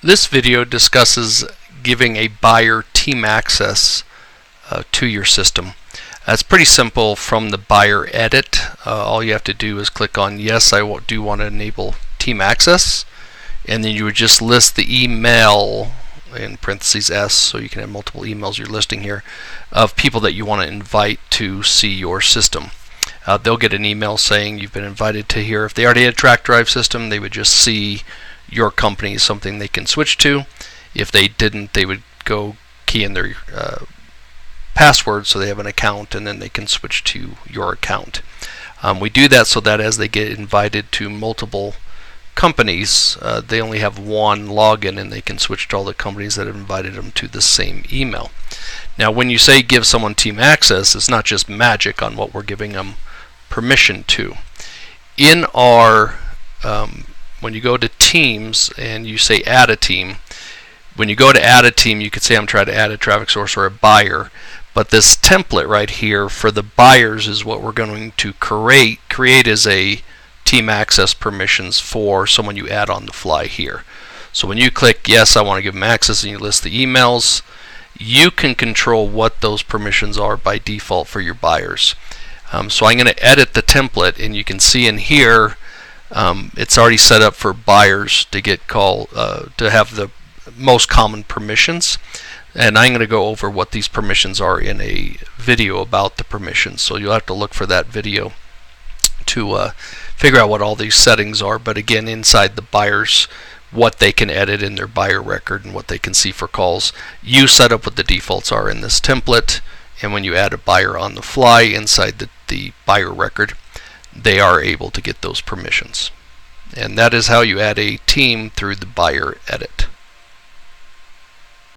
This video discusses giving a buyer team access to your system. It's pretty simple from the buyer edit. All you have to do is click on yes, I do want to enable team access, and then you would just list the email in parentheses S, so you can have multiple emails you're listing here of people that you want to invite to see your system. They'll get an email saying you've been invited to here. If they already had a TrackDrive system, they would just see your company as something they can switch to. If they didn't, they would go key in their password so they have an account, and then they can switch to your account. We do that so that as they get invited to multiple companies, they only have one login and they can switch to all the companies that have invited them to the same email. Now, when you say give someone team access, it's not just magic on what we're giving them permission to. In our when you go to Teams and you say add a team, when you go to add a team, you could say I'm trying to add a traffic source or a buyer, but this template right here for the buyers is what we're going to create as a team access permissions for someone you add on the fly here. So when you click yes, I want to give them access, and you list the emails, you can control what those permissions are by default for your buyers. So I'm going to edit the template, and you can see in here it's already set up for buyers to get to have the most common permissions, and I'm going to go over what these permissions are in a video about the permissions, so you'll have to look for that video to figure out what all these settings are. But again, inside the buyers, what they can edit in their buyer record and what they can see for calls, you set up what the defaults are in this template, and when you add a buyer on the fly inside the buyer record, they are able to get those permissions. And that is how you add a team through the buyer edit.